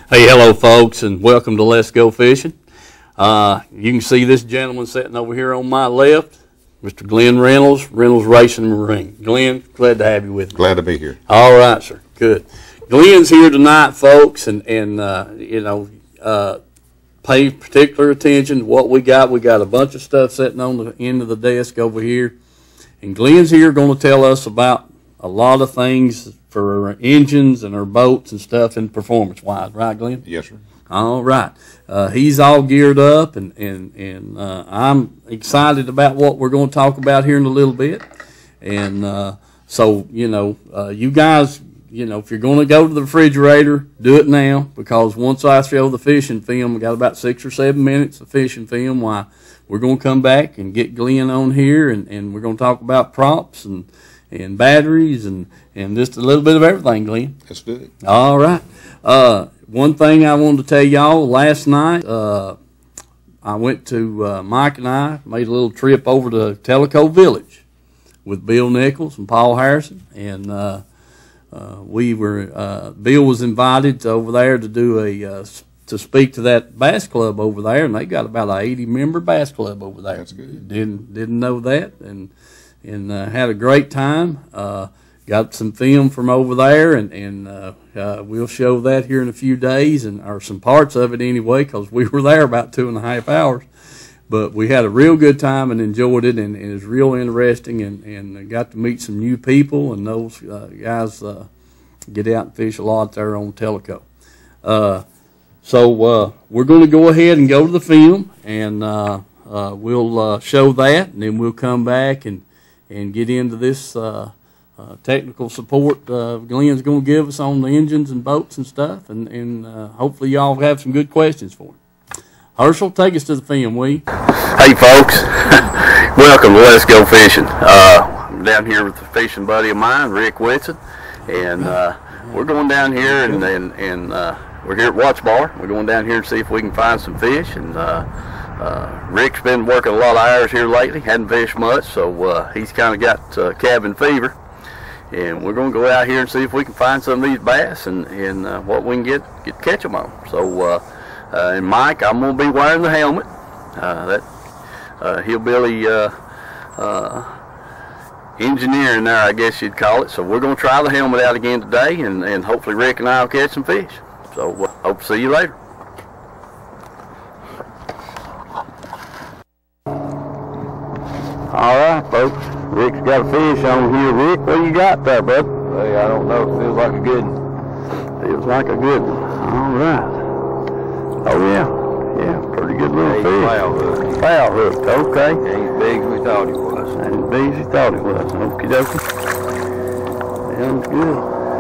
Hey, hello folks, and welcome to Let's Go Fishing. You can see this gentleman sitting over here on my left, Mr. Glenn Reynolds, Reynolds Racing and Marine. Glenn, glad to have you with me. Glad to be here. All right, sir. Good. Glenn's here tonight, folks, and pay particular attention to what we got. We got a bunch of stuff sitting on the end of the desk over here, and Glenn's here going to tell us about a lot of things for our engines and our boats and stuff and performance-wise. Right, Glenn? Yes, sir. All right. He's all geared up, and I'm excited about what we're going to talk about here in a little bit. And so, you guys, if you're going to go to the refrigerator, do it now, because once I show the fishing film, we got about 6 or 7 minutes of fishing film. Why, we're going to come back and get Glenn on here, and we're going to talk about props and batteries and just a little bit of everything, Glenn. Let's do it. All right. One thing I wanted to tell y'all, last night I went to, Mike and I made a little trip over to Tellico Village with Bill Nichols and Paul Harrison, and Bill was invited over there to do to speak to that bass club over there, and they got about an 80-member bass club over there. That's good. Didn't know that, and had a great time. Got some film from over there, and we'll show that here in a few days, or some parts of it anyway, because we were there about 2.5 hours. But we had a real good time and enjoyed it, and it was real interesting, and got to meet some new people, and those guys get out and fish a lot there on Tellico. So we're going to go ahead and go to the film, and we'll show that, and then we'll come back and get into this technical support Glenn's going to give us on the engines and boats and stuff, and hopefully y'all have some good questions for him. Herschel, take us to the film, will you? Hey folks, welcome to Let's Go Fishing. I'm down here with a fishing buddy of mine, Rick Whitson, and we're going down here and we're here at Watch Bar. We're going down here to see if we can find some fish, and Rick's been working a lot of hours here lately, hadn't fished much, so he's kind of got cabin fever, and we're going to go out here and see if we can find some of these bass and what we can catch them on. So and Mike, I'm going to be wearing the helmet, that hillbilly engineering there, I guess you'd call it. So we're going to try the helmet out again today, and hopefully Rick and I will catch some fish. So hope to see you later. All right, folks. Rick's got a fish on here. Rick, what you got there, bud? Hey, I don't know. Feels like a good one. Feels like a good one. All right. Oh, yeah. Yeah, pretty good little fish. Foul hook. Foul hook, okay. Ain't as big as we thought he was. Ain't as big as he thought he was. Okie dokie. Sounds good.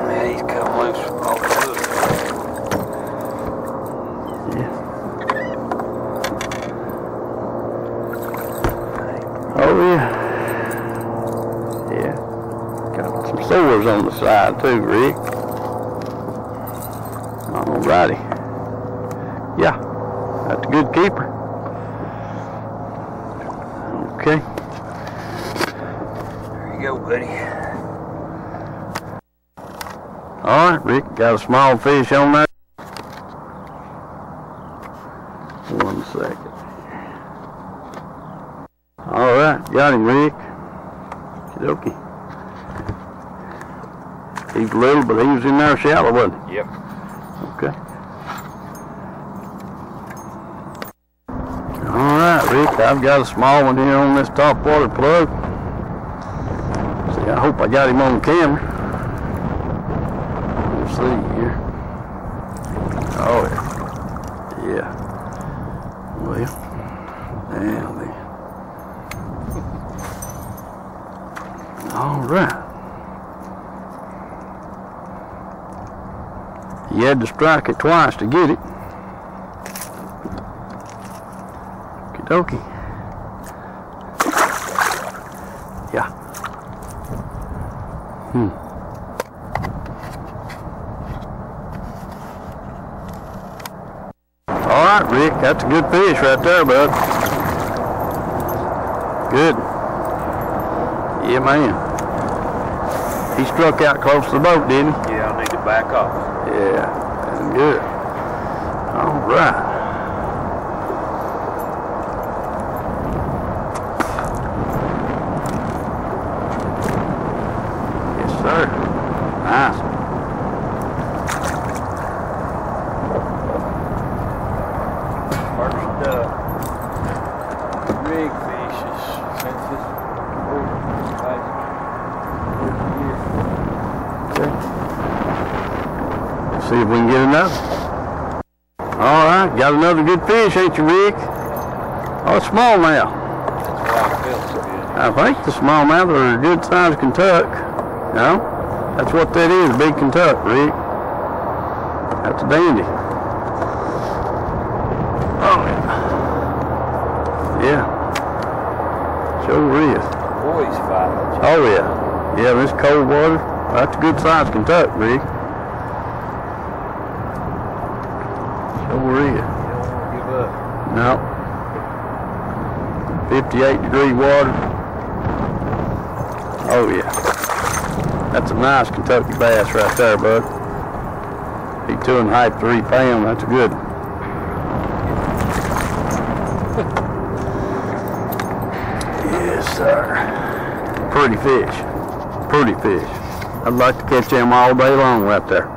Man, he's come loose off the hook. Oh, yeah. Yeah. Got some sores on the side, too, Rick. Alrighty. Yeah. That's a good keeper. Okay. There you go, buddy. Alright, Rick. Got a small fish on there. 1 second. All right, got him, Rick. Okey-dokey. He's little, but he was in there shallow, wasn't he? Yep. Okay. All right, Rick, I've got a small one here on this top water plug. See, I hope I got him on camera. Let's see here. Oh, yeah. Yeah. Well, now then. All right. You had to strike it twice to get it. Okie dokie. Yeah. All right, Rick, that's a good fish right there, bud. Good. Yeah, man. He struck out close to the boat, didn't he? Yeah, I need to back off. Yeah, that's good. right. Yes, sir. Nice. First rig fish is since this See if we can get another. All right, got another good fish, ain't you, Rick? Oh, it's smallmouth. I think the smallmouth are a good sized Kentuck. No? That's what that is, big Kentuck, Rick. That's a dandy. Oh, yeah. Yeah. Sure is. Boys fight. Oh, yeah. Yeah, this cold water, that's a good sized Kentuck, Rick. Sure is. You don't want to give up. No. 58-degree water. Oh yeah. That's a nice Kentucky bass right there, bud. He 2.5, 3 pound. That's a good one. Yes, sir. Pretty fish. Pretty fish. I'd like to catch them all day long right there.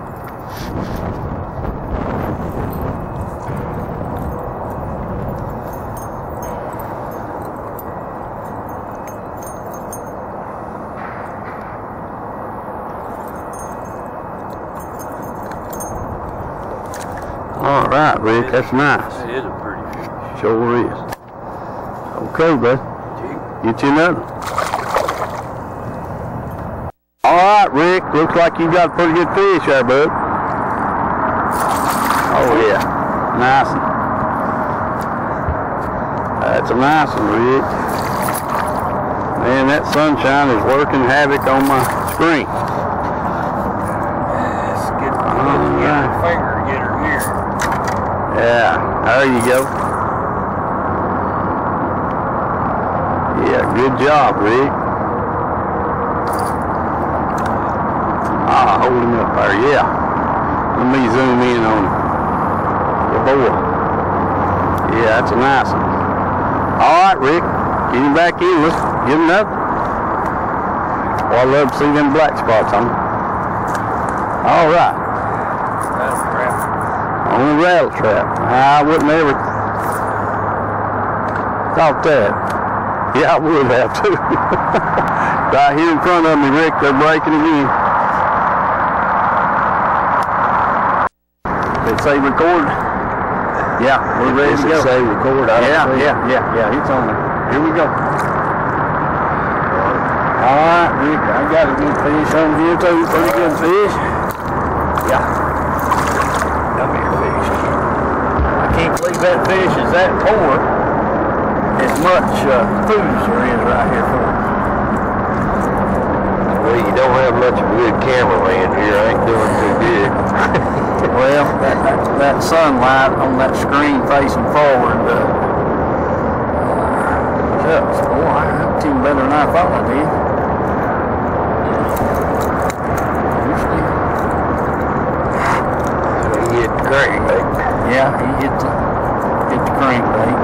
All right, Rick, that's nice. That is a pretty fish. Sure is. Okay, bud. Get you another. All right, Rick, looks like you got a pretty good fish there, bud. Oh, yeah. Nice one. That's a nice one, Rick. Man, that sunshine is working havoc on my screen. Let's get the finger to get her here. Yeah, there you go. Yeah, good job, Rick. Ah, hold him up there, yeah. Let me zoom in on him. Good boy. Yeah, that's a nice one. All right, Rick, get him back in. Let's get him up. Well, I love to see them black spots on him. All right. On a rattle trap. I wouldn't ever thought that. Yeah, I would have too. Right here in front of me, Rick, they're breaking again. They say record. Yeah, we're ready to go. Say record. Yeah, it's on there. Here we go. All right, Rick, I got a good fish on here too. Pretty good fish. Yeah. Come here, fish. I can't believe that fish is that poor. As much food as there is right here for us. Well, you don't have much of a good cameraman here. I ain't doing too good. Well, that sunlight on that screen facing forward, shucks, boy, I'm doing better than I thought I did. He hit the crankbait. Yeah, he hit the crankbait.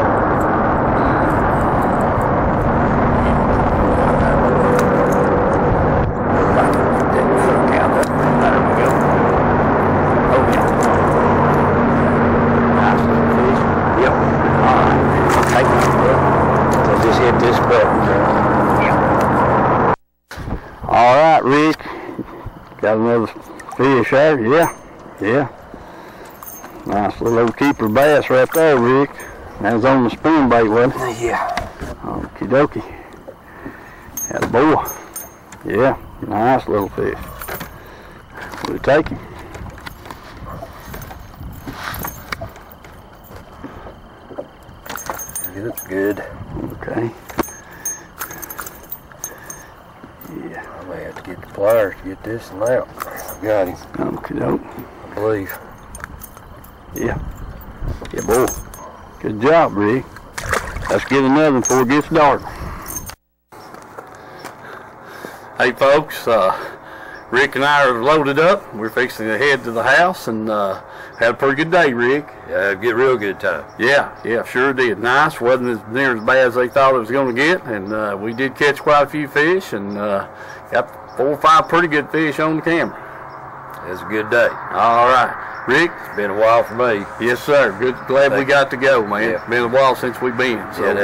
Got another fish there, yeah. Nice little old keeper bass right there, Rick. That was on the spoon bait, wasn't it? Yeah. Okie dokie. Had a boy. Yeah, nice little fish. We'll take him. He looks good. Okay. Yeah. I may have to get the pliers to get this one out. Got him. Okie doke. I believe. Yeah. Yeah, boy. Good job, Rick. Let's get another one before it gets dark. Hey, folks. Rick and I are loaded up. We're fixing to head to the house and Had a pretty good day, Rick. Yeah, get real good time. Yeah, sure did. Nice. Wasn't as near as bad as they thought it was going to get, and we did catch quite a few fish, and got 4 or 5 pretty good fish on the camera. It was a good day. All right, Rick. It's been a while for me. Yes, sir. Good. Glad we got to go, man. Yeah. It's been a while since we've been. So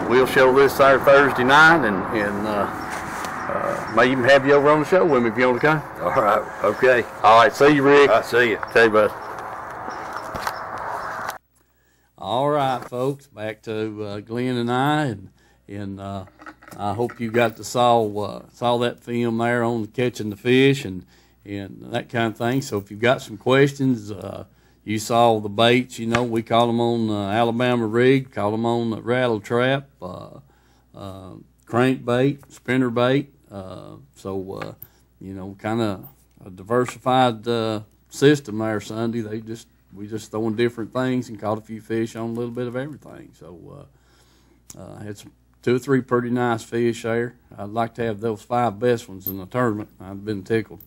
we'll show this our Thursday night, and may even have you over on the show with me if you want to come. All right. Okay. All right. See you, Rick. I see you. Okay, bud. All right, folks, back to Glenn and I, and I hope you got to saw that film there on catching the fish and that kind of thing. So if you've got some questions, you saw the baits. You know, we caught them on Alabama rig, caught them on the rattle trap, crankbait, spinner bait. So you know, kind of a diversified system there Sunday. We just throwing different things and caught a few fish on a little bit of everything. So had some 2 or 3 pretty nice fish there. I'd like to have those 5 best ones in the tournament. I've been tickled.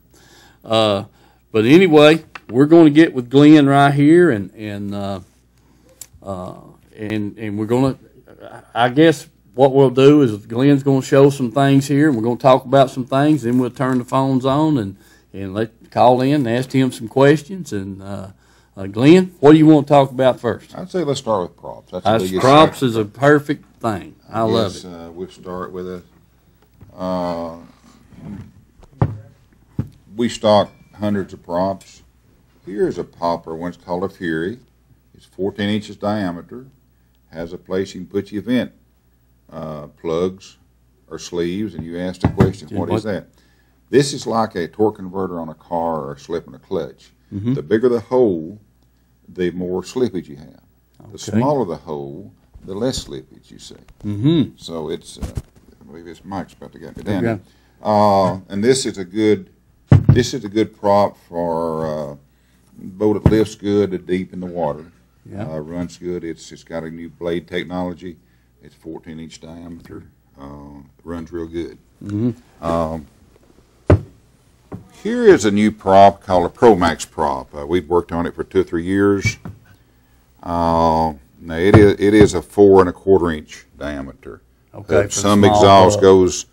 But anyway, we're going to get with Glenn right here, and we're going to. I guess what we'll do is Glenn's going to show some things here, and we're going to talk about some things. Then we'll turn the phones on and call in and ask him some questions. And Glenn, what do you want to talk about first? I'd say let's start with props. That's the biggest props section. is a perfect thing. I love it. We'll start with we stock hundreds of props. Here's a popper, one's called a Fury. It's 14 inches diameter. Has a place you can put your vent plugs or sleeves, and you ask the question, what is that? This is like a torque converter on a car or a slip in a clutch. The bigger the hole, the more slippage you have. The smaller the hole, the less slippage you see. So it's, I believe this mic's about to get me down. And this is a good prop for a boat that lifts good, deep in the water. Runs good. It's got a new blade technology. It's 14-inch diameter. Runs real good. Here is a new prop called a Pro Max prop. We've worked on it for 2 or 3 years. Now it is a 4 1/4 inch diameter. Okay. Some exhaust goes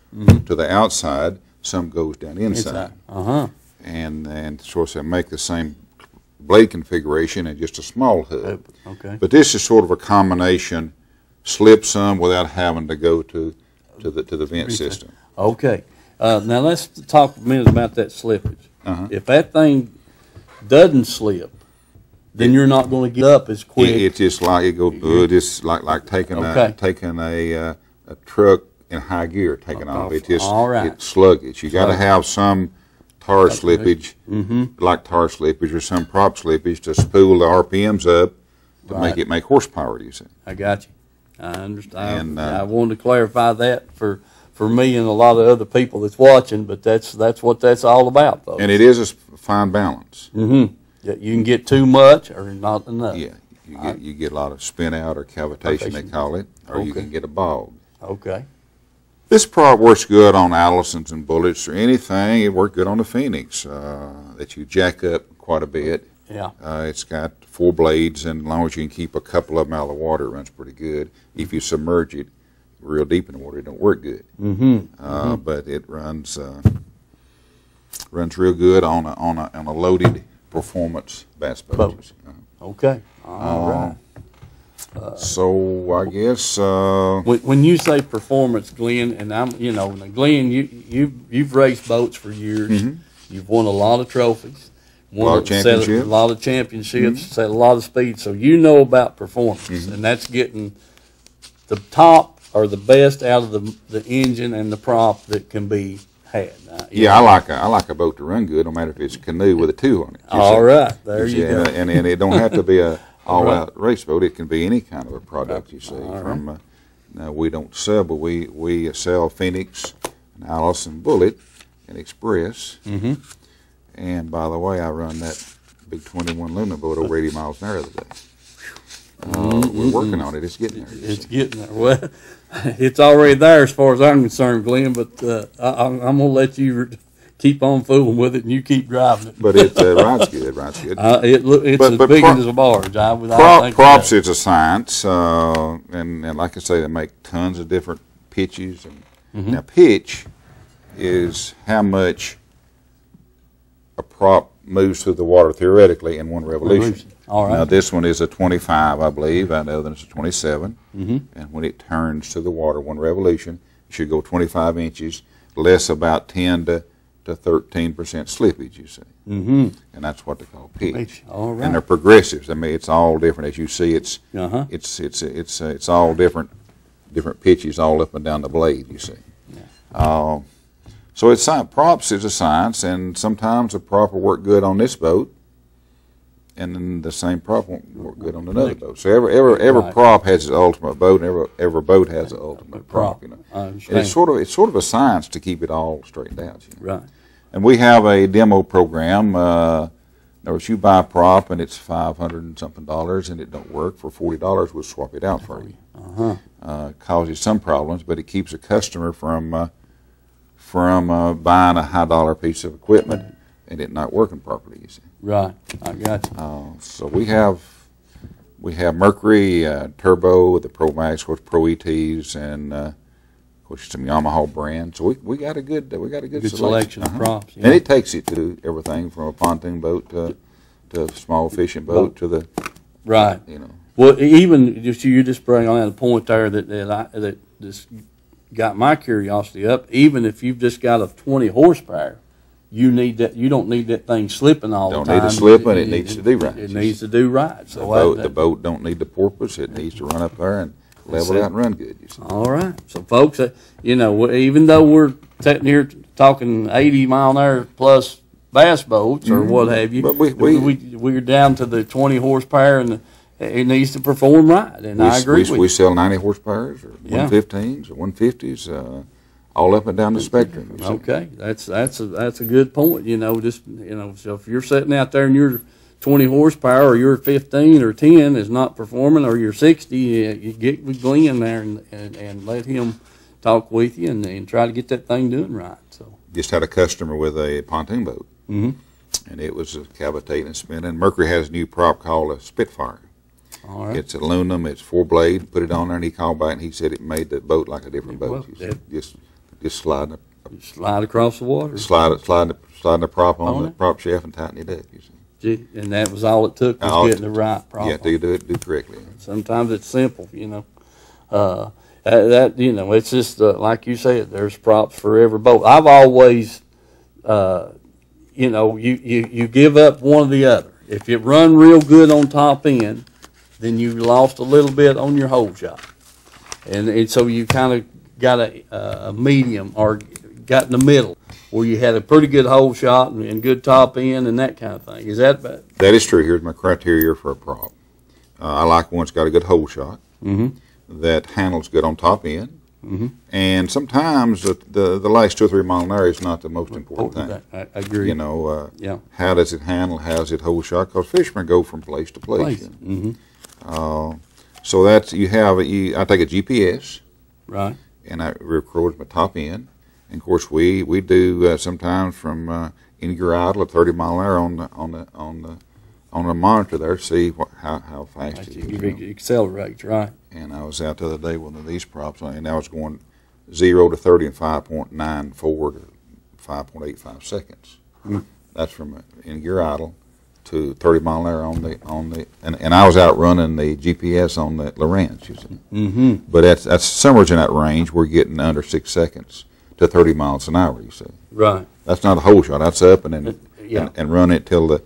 to the outside, some goes down inside. And so they make the same blade configuration and just a small hub. Okay. But this is sort of a combination, slip some without having to go to the vent system. Okay. Now let's talk a minute about that slippage. If that thing doesn't slip, then you're not going to get up as quick. It's just like it goes. It's like taking a truck in high gear, taking off. It's just it's sluggish. You got to have some tar slippage, like tar slippage or some prop slippage to spool the RPMs up to make horsepower. You see. I got you. I understand. And I wanted to clarify that for me and a lot of other people that's watching, but that's what that's all about, folks. And it is a fine balance. Yeah, you can get too much or not enough. Yeah, you get a lot of spin out or cavitation they call it, or you can get a bog. Okay. This prop works good on Allisons and bullets or anything. It worked good on the Phoenix that you jack up quite a bit. Yeah. It's got 4 blades, and as long as you can keep a couple of them out of the water, it runs pretty good. If you submerge it real deep in the water, it don't work good. But it runs real good on a loaded performance bass boat. Okay. All right. So I guess when you say performance, Glenn, and Glenn, you've raced boats for years. You've won a lot of trophies, a lot of championships, set a lot of speed. So you know about performance, and that's getting the top or the best out of the engine and the prop that can be had. I like a boat to run good, no matter if it's a canoe with a 2 on it. All right, there you go. And it don't have to be a all-out race boat. It can be any kind of a product you see. Now we don't sell, but we sell Phoenix, and Allison Bullet, and Express. And by the way, I run that big 21 Luna boat over 80 miles an hour the other day. We're working on it. It's getting there. It's getting there. Well, it's already there as far as I'm concerned, Glenn. But I'm gonna let you keep on fooling with it, and you keep driving it. But it rides good. Rides good. It's as big as a barge. I think props is a science, and like I say, they make tons of different pitches. And now pitch is how much a prop moves through the water theoretically in one revolution. All right. Now this one is a 25, I believe. I know that it's a 27. And when it turns to the water one revolution, it should go 25 inches, less about 10 to 13% slippage, you see. And that's what they call pitch. All right. And they're progressives. I mean, it's all different. As you see, it's all different pitches all up and down the blade, you see. So it's props is a science, and sometimes a prop will work good on this boat, and then the same prop won't work good on another boat. So every prop has its ultimate boat, and every boat has an ultimate prop. You know, and it's sort of a science to keep it all straightened out. You know? Right. And we have a demo program. You buy a prop and it's $500 and something and it don't work. For $40, we'll swap it out for you. Causes some problems, but it keeps a customer from buying a high-dollar piece of equipment and it not working properly. You see. Right, I got you. So we have Mercury Turbo, the Pro Max, with Pro ETs, and of course some Yamaha brands. So we got a good selection of props. Yeah. And it takes it to everything from a pontoon boat to a small fishing boat to the right. You know. Well, even you just bring on a point there that just got my curiosity up. Even if you've just got a 20 horsepower. You don't need that thing slipping all the time. Don't need it slipping. It needs to do right. It needs to do right. So the boat don't need the porpoise. It needs to run up there and level out and run good. You see. All right. So folks, even though we're sitting here talking 80-mile-an-hour plus bass boats or what have you, but we're down to the 20 horsepower and it needs to perform right. And I agree with you. We sell 90 horsepowers or 115s or 150s. All up and down the spectrum. Okay, that's a good point. So if you're sitting out there and your 20 horsepower or your 15 or 10 is not performing, or your 60, you get with Glenn there and let him talk with you and try to get that thing doing right. So just had a customer with a pontoon boat, and it was cavitating and spinning. Mercury has a new prop called a Spitfire. All right. It's aluminum. It's 4-blade. Put it on there, and he called back and he said it made the boat like a different boat. Just slide across the water. Slide the prop on the prop shaft and tighten it up. You see. And that was all it took was getting the right prop. Yeah, do correctly. Sometimes it's simple, it's just like you said. There's props for every boat. I've always, you give up one or the other. If you run real good on top end, then you lost a little bit on your hole shot, and so you kind of got a medium or got in the middle where you had a pretty good hole shot and good top end and that kind of thing. Is that bad? That is true. Here's my criteria for a prop. I like one that's got a good hole shot, that handles good on top end, and sometimes the last 2 or 3 mile an hour is not the most important thing. I agree. How does it handle? How's it hole shot? Because fishermen go from place to place. So that's I take a GPS. Right. And I record my top end. And of course, we do sometimes from in your idle at 30 mile an hour on the monitor there, see how fast it is. You accelerate, right? And I was out the other day with one of these props, and I was going 0 to 30 in 5.94 to 5.85 seconds. That's from in gear idle to 30 mile an hour on the and I was out running the GPS on the Lowrance, you see. But that's somewhere in that range. We're getting under 6 seconds to 30 miles an hour, you see. Right. That's not a hole shot. That's up and run it till the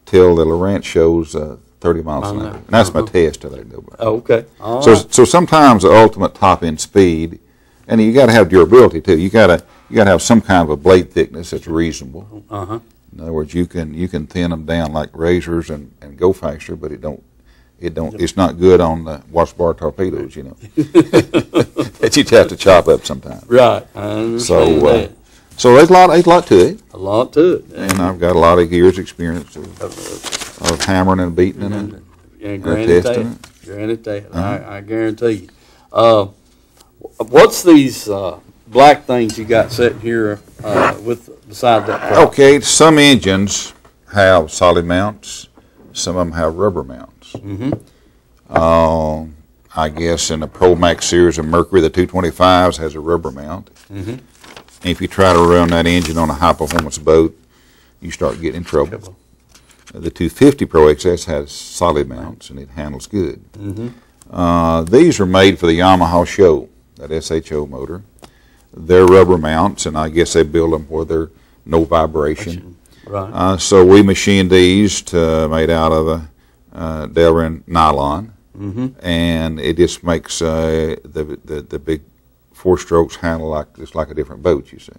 Lowrance shows 30 miles an hour. And that's my test that I do. Oh, okay. All so right. So sometimes the ultimate top end speed, and you got to have durability too. You got to have some kind of a blade thickness that's reasonable. In other words, you can thin them down like razors and go faster, but it's not good on the wash bar torpedoes, that you have to chop up sometimes. Right. I understand that. So there's a lot to it. A lot to it. And I've got a lot of years' experience of hammering and beating and testing it. I guarantee you. What's these black things you got sitting here beside that prop? Okay, some engines have solid mounts. Some of them have rubber mounts. I guess in the Pro Max series of Mercury, the 225s has a rubber mount. If you try to run that engine on a high-performance boat, you start getting in trouble. The 250 Pro XS has solid mounts, and it handles good. These are made for the Yamaha show, that SHO motor. They're rubber mounts, and I guess they build them where they're no vibration. Right. So we machined these made out of Delrin nylon, and it just makes the big 4 strokes handle like it's like a different boat, you see.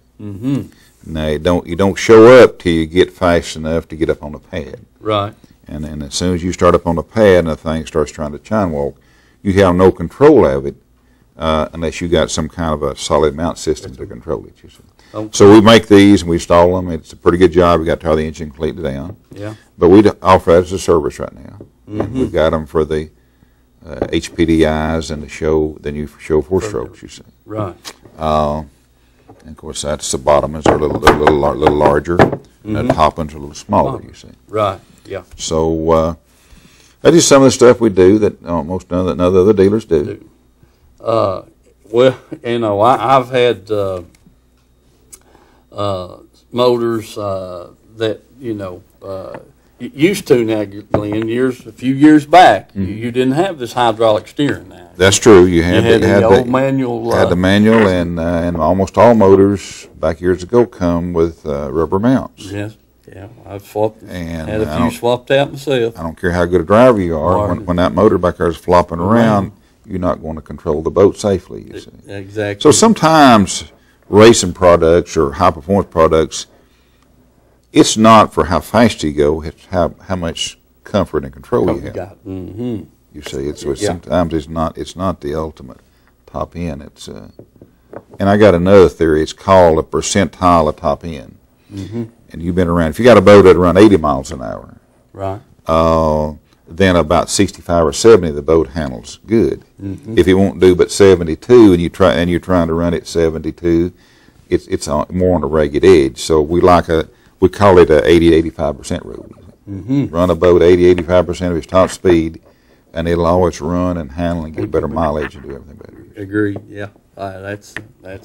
Now you don't show up till you get fast enough to get up on the pad. Right. And then as soon as you start up on the pad and the thing starts trying to chine walk, you have no control of it unless you got some kind of a solid mount system to control it, you see. Okay. So we make these and we install them. It's a pretty good job. We got to tear the engine completely down. Yeah. But we offer that as a service right now. And we've got them for the HPDIs and the new show 4 strokes, you see. Right. And of course, that's the bottom is a little larger, and the top one's a little smaller, you see. Right. Yeah. So that's just some of the stuff we do that almost none of the other dealers do. Well, you know, I've had motors that, you know, used to now, Glenn, a few years back, you didn't have this hydraulic steering now. That's true. You had the old manual. Had the manual, and almost all motors back years ago come with rubber mounts. Yes. Yeah, I've swapped. And had a few swapped out myself. I don't care how good a driver you are. When that motor back there is flopping around, you're not going to control the boat safely, you see. Exactly. So sometimes racing products or high-performance products, it's not for how fast you go, it's how much comfort and control you have. You see, sometimes it's not the ultimate top end. It's and I got another theory. It's called a percentile of top end. And you've been around. If you got a boat that run 80 miles an hour, right? Then about 65 or 70, the boat handles good. If it won't do but 72, and you're trying to run it 72, it's more on a ragged edge. So we call it a 80-85% rule. Run a boat 80-85% of its top speed, and it'll always run and handle and get better mileage and do everything better. Agreed. Yeah, that's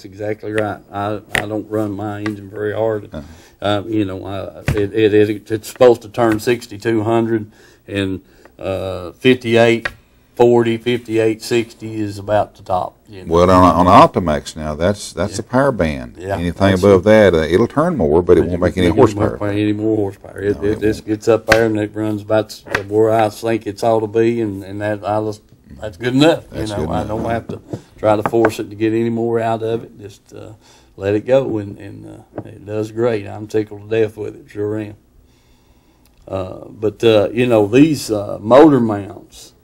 exactly right. I don't run my engine very hard. You know, it's supposed to turn 6,200, and 5840, 5860 is about the top. You know? Well, on Optimax now, that's the power band. Yeah, anything above that, it'll turn more, but it won't make any horsepower. Any more horsepower. It just gets up there and it runs about where I think it's ought to be, and that's good enough. That's you know, good enough. I don't have to try to force it to get any more out of it. Just let it go, and it does great. I'm tickled to death with it, sure am. But you know, these motor mounts,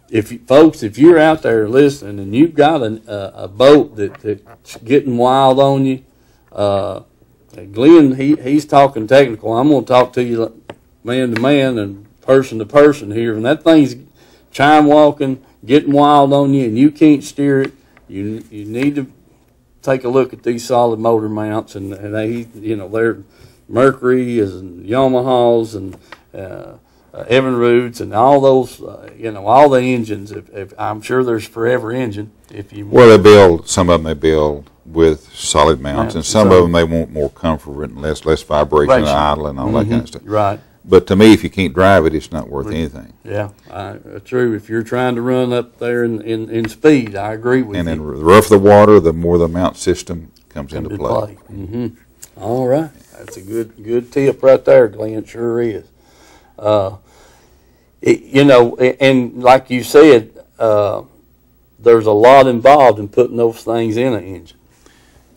if you're out there listening and you've got a boat that's getting wild on you, Glenn, he's talking technical. I'm going to talk to you man to man and person to person here, and that thing's chime walking, getting wild on you, and you can't steer it. You need to take a look at these solid motor mounts, and they, you know, they're Mercury's and Yamaha's and Evinrude's and all those, you know, all the engines. If I'm sure there's Forever Engine. Some of them they build with solid mounts, and some of them they want more comfort and less vibration and idle and all that kind of stuff. Right. But to me, if you can't drive it, it's not worth anything. Yeah, true. If you're trying to run up there in speed, I agree with you. And then the rougher the water, the more the mount system comes into play. All right. That's a good tip right there, Glenn. Sure is. You know, and like you said, there's a lot involved in putting those things in an engine.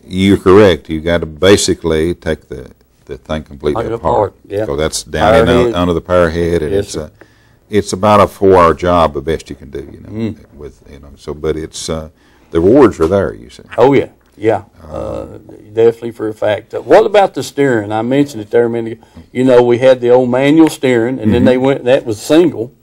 You're correct. You got to basically take the thing completely apart. Yeah. So that's down under the power head, and it's about a 4-hour job, the best you can do. You know, but it's the rewards are there. You see. Oh yeah. Yeah, definitely for a fact. What about the steering? I mentioned it there a minute ago. You know, we had the old manual steering, and then that was single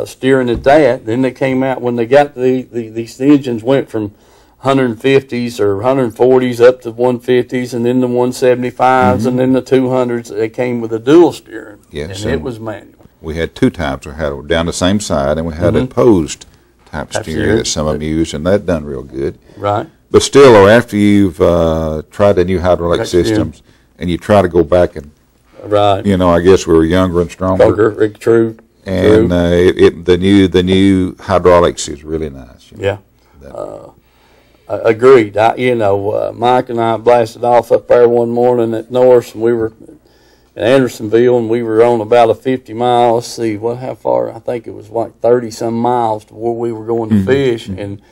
steering at that. Then they came out when they got these engines went from 150s or 140s up to 150s, and then the 175s, and then the 200s. They came with a dual steering, Yes, and it was manual. We had two types. We had down the same side, and we had opposed type steering that some of them use, and that done real good. Right. But still, though, after you've tried the new hydraulic systems, and you try to go back and, right, I guess we were younger and stronger. True. And the new hydraulics is really nice. Yeah. Agreed. Mike and I blasted off up there one morning at Norris, and we were in Andersonville, and we were on about a 50-mile. Let's see, how far? I think it was like 30-some miles to where we were going to fish, and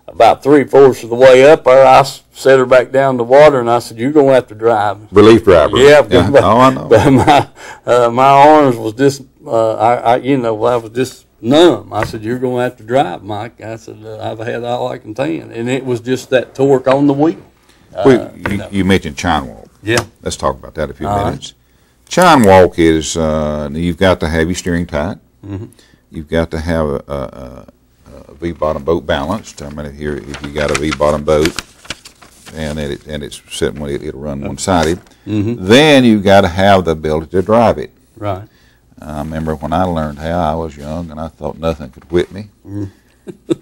about 3/4 of the way up there, I set her back down the water, and I said, "You're going to have to drive." Relief driver. Yeah. Oh, I know. But my arms was just, I was just numb. I said, "You're going to have to drive, Mike." I said, "I've had all I can stand," and it was just that torque on the wheel. You mentioned chine walk. Yeah. Let's talk about that a few minutes. Chine walk is you've got to have your steering tight. You've got to have a V-bottom boat balanced. I mean, if you got a V-bottom boat and it's sitting when it'll run one-sided, then you've got to have the ability to drive it. Right. I remember when I learned how, I was young and I thought nothing could whip me.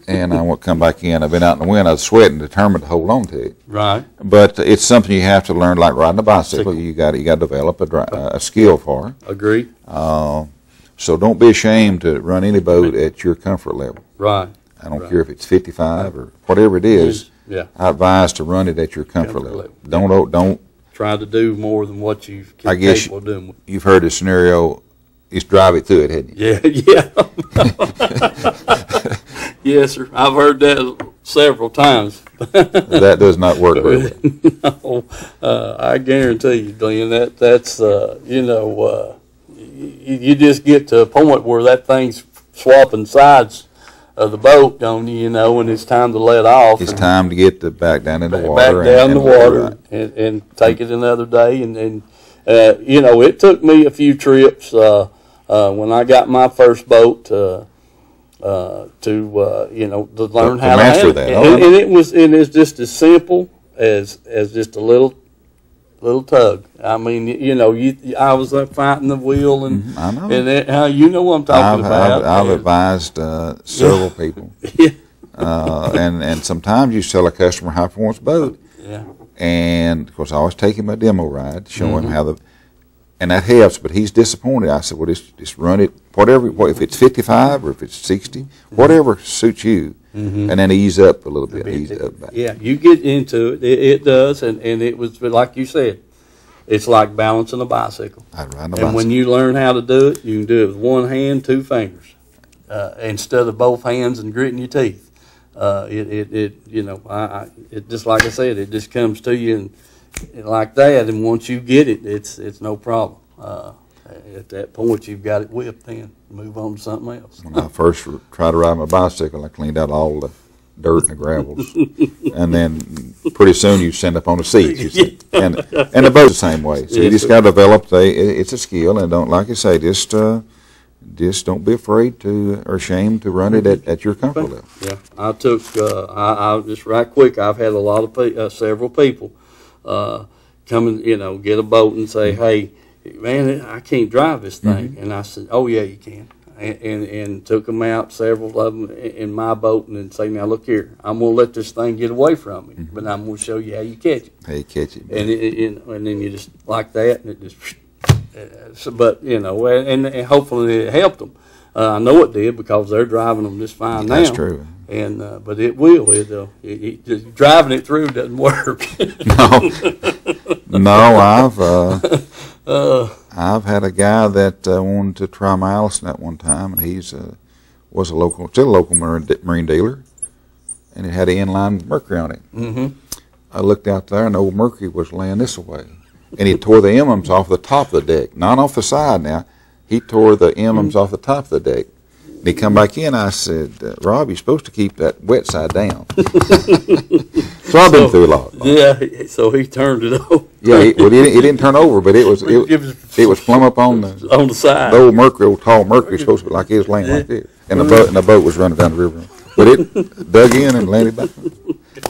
And I would come back in. I've been out in the wind. I was sweating, determined to hold on to it. Right. But it's something you have to learn, like riding a bicycle. You got to develop a skill for. Agreed. So don't be ashamed to run any boat at your comfort level. Right. I don't care if it's 55 or whatever it is. Yeah. I advise to run it at your comfort level. Don't try to do more than what you I guess capable of doing. You've heard the scenario. Just drive it through it, hadn't you? Yeah. Yes, sir. I've heard that several times. That does not work very well. No, I guarantee you, Glenn, that's you just get to a point where that thing's swapping sides of the boat, don't you? And it's time to let off. It's time to get back down in the water. Back down the water and take it another day. And it took me a few trips when I got my first boat to learn how to master that. And it's just as simple as just a little tug. I mean, I was up fighting the wheel, and I know. And how what I'm talking about. I've advised several people. Yeah. And sometimes you sell a customer a high-performance boat. Yeah. And of course, I always take him a demo ride, show him how and that helps. But he's disappointed. I said, well, just run it, if it's 55 or if it's 60, whatever suits you, and then ease up a little bit. Ease up back. Yeah, you get into it. It does, and it was like you said. It's like balancing a bicycle. I ride a bicycle. And when you learn how to do it, you can do it with one hand, two fingers, instead of both hands and gritting your teeth. It just like I said, it just comes to you and like that. And once you get it, it's no problem. At that point, you've got it whipped. Then move on to something else. When I first tried to ride my bicycle, I cleaned out all the dirt and the gravels, and then pretty soon you stand up on the seats. And the boat's the same way. So you just got to develop. It's a skill, and don't, like I say, just don't be afraid to or ashamed to run it at your comfort level. Yeah, I took. I just right quick. I've had a lot of several people come and get a boat and say, "Hey, man, I can't drive this thing." And I said, "Oh yeah, you can." And took them out, several of them in my boat, and then say, "Now look here, I'm gonna let this thing get away from me, but I'm gonna show you how you catch it." How you catch it? And then you just like that, and it just. And hopefully it helped them. I know it did because they're driving them just fine now. That's true. And but it will. Just driving it through doesn't work. No, I've had a guy that wanted to try my Allison at one time, and he's still a local marine dealer, and it had an inline Mercury on it. I looked out there, and the old Mercury was laying this way, and he tore the emblems off the top of the deck, not off the side. Now he tore the emblems off the top of the deck. And he come back in. I said, "Rob, you're supposed to keep that wet side down." So I've been through a lot. Yeah, so he turned it over. Yeah, he didn't turn over, but it was plumb up on the side. The old Mercury, old tall Mercury, was supposed to be like it was laying like this, and the boat was running down the river, but it dug in and landed back.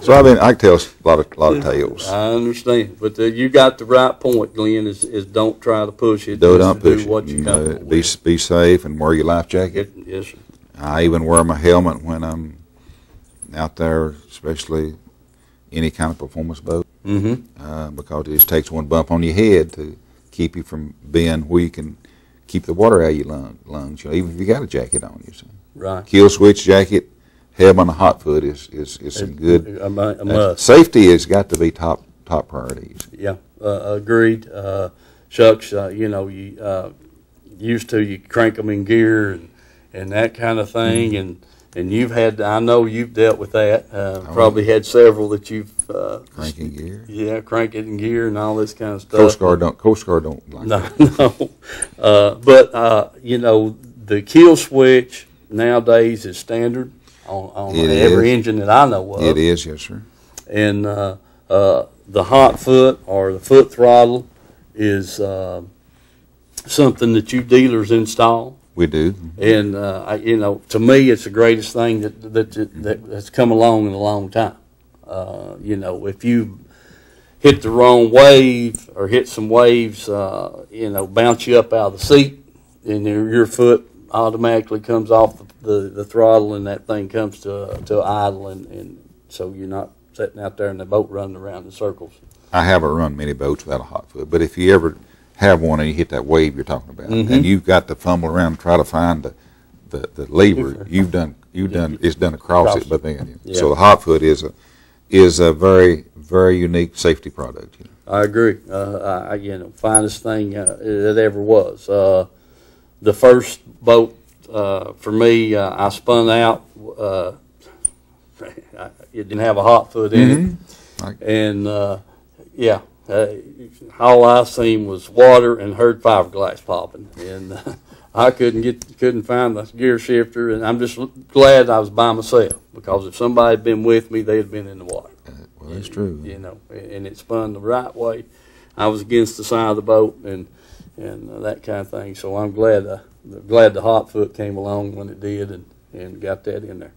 So I can tell a lot of tales. I understand, but you got the right point, Glenn. Is don't try to push it. Don't push do what it. you got. Be safe and wear your life jacket. Yes, sir. I even wear my helmet when I'm out there, especially any kind of performance boat, because it just takes one bump on your head to keep you from being where you can keep the water out of your lungs. Even if you got a jacket on, you see. Right. Kill switch jacket, helmet, and a hot foot is some good. A must. Safety has got to be top priorities. Yeah, agreed. Shucks, you used to you crank them in gear and that kind of thing, and you've had. I know you've dealt with that. Probably had several that you've cranking gear. Yeah, crank it in gear and all this kind of stuff. Coast Guard don't like that. No. But the kill switch nowadays is standard on every engine that I know of. It is, yes, sir. And the hot foot or the foot throttle is something that you dealers install. We do. And to me, it's the greatest thing that's come along in a long time. If you hit the wrong wave or hit some waves, bounce you up out of the seat, and your foot automatically comes off the throttle, and that thing comes to idle, and so you're not sitting out there in the boat running around in circles. I haven't run many boats without a hot foot, but if you ever have one and you hit that wave you're talking about, and you've got to fumble around and try to find the lever, it's done across it, but then so the hot foot is a very, very unique safety product. I agree. Finest thing that ever was. The first boat for me, I spun out. It didn't have a hot foot in it, and all I seen was water and heard fiberglass popping, and I couldn't find the gear shifter, and I'm just glad I was by myself, because if somebody had been with me, they'd have been in the water. Well, that's true. And it spun the right way. I was against the side of the boat and that kind of thing. So I'm glad the hot foot came along when it did and got that in there.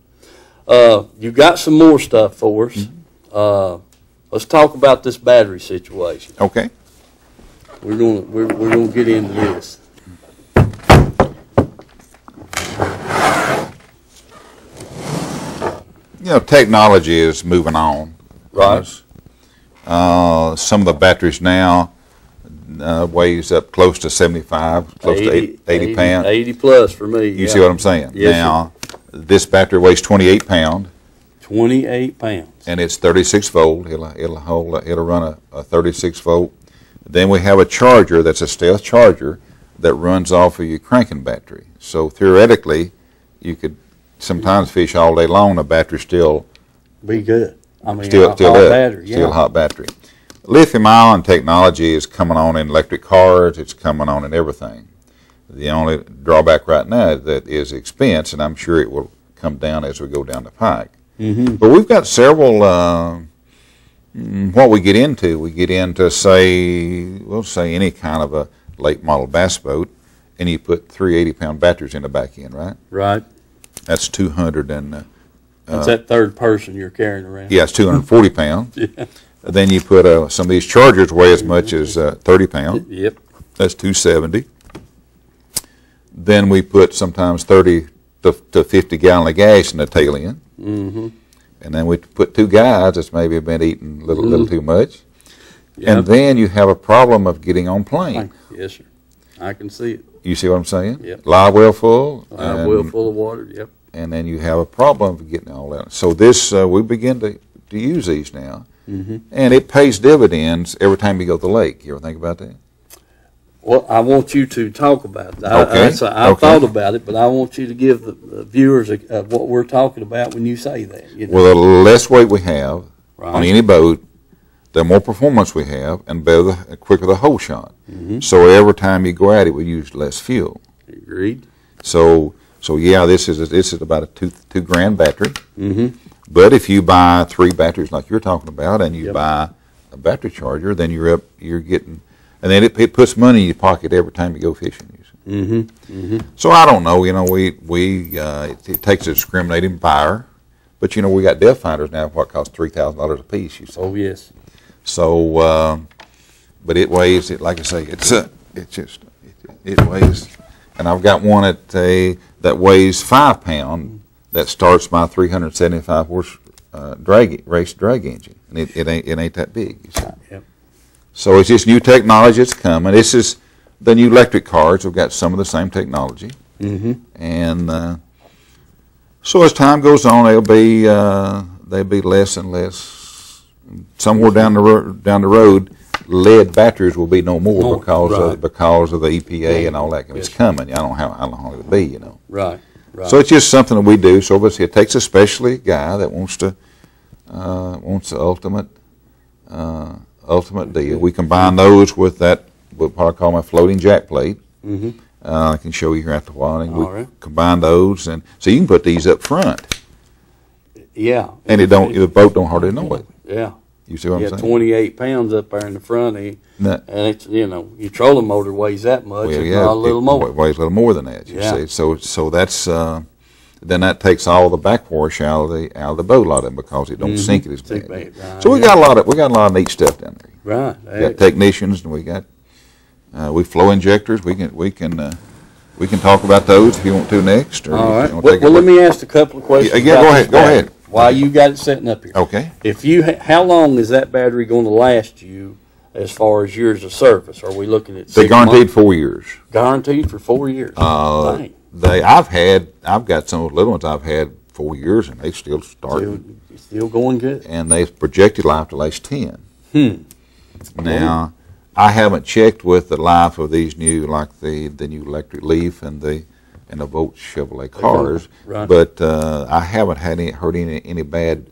You got some more stuff for us. Let's talk about this battery situation. Okay. We're gonna get into this. Technology is moving on. Right. Some of the batteries now weighs up close to 75, close to 80 pounds. 80 plus for me. You see what I'm saying? Yes, now, this battery weighs 28 pounds. 28 pounds. And it's 36 volt. It'll run a 36 volt. Then we have a charger that's a stealth charger that runs off of your cranking battery. So theoretically, you could sometimes fish all day long. The battery still be good. I mean, still hot up, battery. Yeah. Still hot battery. Lithium-ion technology is coming on in electric cars. It's coming on in everything. The only drawback right now is expense, and I'm sure it will come down as we go down the pike. But we've got several. What we get into we'll say any kind of a late model bass boat, and you put 3 80-pound batteries in the back end, right? Right. That's 200 and. That's that third person you're carrying around. Yeah, it's 240 pounds. Yeah. Then you put some of these chargers weigh as much as 30 pounds. Yep. That's 270. Then we put sometimes 30 to 50 gallon of gas in the tail end. And then we put 2 guys that's maybe been eating a little too much. Yep. And then you have a problem of getting on plane. Yes, sir. I can see it. You see what I'm saying? Yep. Live well full. Live well full of water, yep. And then you have a problem of getting all that. So this, we begin to use these now. And it pays dividends every time you go to the lake. You ever think about that? Well, I want you to talk about that. Okay. I thought about it, but I want you to give the viewers what we're talking about when you say that. Well, the less weight we have on any boat, the more performance we have, and quicker the hole shot. So every time you go at it, we use less fuel. Agreed. So yeah, this is about a two grand battery. But if you buy 3 batteries like you're talking about, and you buy a battery charger, then you're getting, and then it puts money in your pocket every time you go fishing. So I don't know, it takes a discriminating buyer, But you know, we got depth finders now, what cost $3,000 a piece. You see. Oh yes. So, but it weighs. Like I say, it weighs. And I've got one that weighs 5 pounds that starts my 375 horse race drag engine, and it ain't that big. You see. Yep. So it's just new technology that's coming. This is the new electric cars. Have got some of the same technology, and so as time goes on, they'll be less and less. Somewhere down the road, lead batteries will be no more because of the EPA and all that. It's coming. I don't know how long it'll be. You know. Right. Right. So it's just something that we do. So obviously, it takes a specialty guy that wants the ultimate deal. We combine those with that, what I call my floating jack plate. I can show you here after a while. And we combine those, and so you can put these up front. Yeah. And the boat don't hardly know it. Yeah. You see what I'm saying? 28 pounds up there in the front, and it's, you know, your trolling motor weighs that much, well, not a little more. It weighs a little more than that. You see, so that's then that takes all the backwash out of the boat, a lot of them, because it don't sink it as bad. Right, so we got a lot of neat stuff down there. Right. We got technicians, and we got flow injectors. We can talk about those if you want to next. Or all right. Well, let me ask a couple of questions. Yeah, go ahead. While you got it setting up here. Okay. If how long is that battery going to last you as far as years of service? Are we looking at 6 months? They guaranteed 4 years. Guaranteed for 4 years. I've got some of the little ones I've had 4 years, and they still start. Still going good. And they've projected life to last 10. Now, I haven't checked with the life of these new, like the new electric Leaf and the Volt Chevrolet cars, but I haven't heard any bad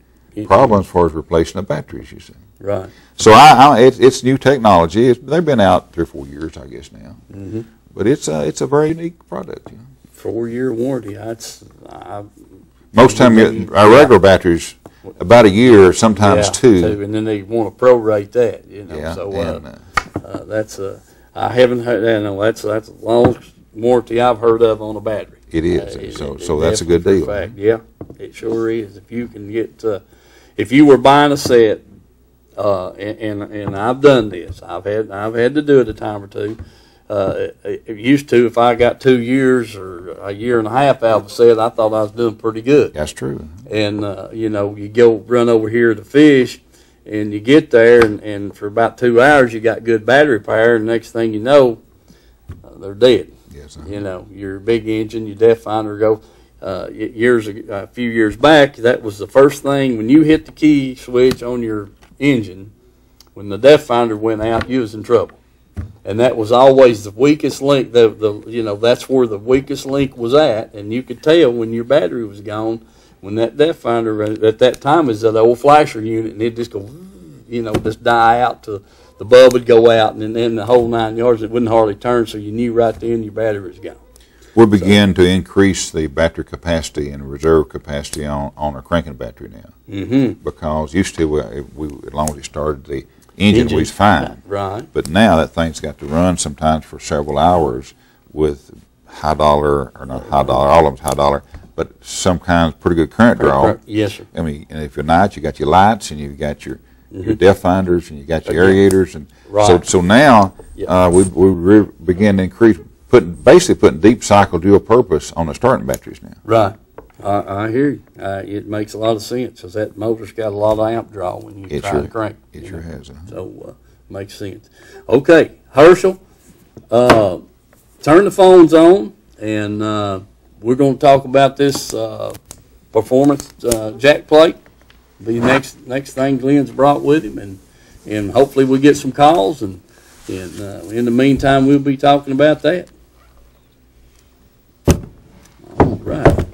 problems as far as replacing the batteries. You see, right? So it's new technology. They've been out 3 or 4 years, I guess now, but it's a very unique product. You know? 4-year warranty. Most time our regular batteries about a year, sometimes two, and then they want to prorate that. You know, that's I haven't heard. That's the longest warranty I've heard of on a battery. It is. So that's a good deal. Fact. Yeah, it sure is. If you can get, if you were buying a set, and I've done this. I've had to do it a time or two. It used to, if I got 2 years or a year and a half out of a set, I thought I was doing pretty good. That's true. And you know, you go run over here to fish, and you get there, and for about 2 hours you got good battery power, and next thing you know, they're dead. Yes, you know, your big engine, your depth finder go. A few years back, that was the first thing when you hit the key switch on your engine. When the depth finder went out, you was in trouble, and that was always the weakest link. That's where the weakest link was at, and you could tell when your battery was gone. When that depth finder at that time is that old flasher unit, and it just go, just die out to. The bulb would go out, and then the whole 9 yards, it wouldn't hardly turn, so you knew right then your battery was gone. We're beginning to increase the battery capacity and reserve capacity on our cranking battery now. Because used to, as long as it started, the engine was fine. Right. But now that thing's got to run sometimes for several hours with high dollar, or not high dollar, all of them's high dollar, but some kind of pretty good current draw. Yes, sir. I mean, and if you're not, you got your lights, and you've got your depth finders, and you got your aerators, and so now we begin to increase, basically putting deep cycle dual purpose on the starting batteries now. Right, I hear you. It makes a lot of sense because that motor's got a lot of amp draw when you try to crank. It sure has. So makes sense. Okay, Herschel, turn the phones on, and we're going to talk about this performance jack plate. Be the next thing Glenn's brought with him, and hopefully we get some calls, and in the meantime we'll be talking about that. All right.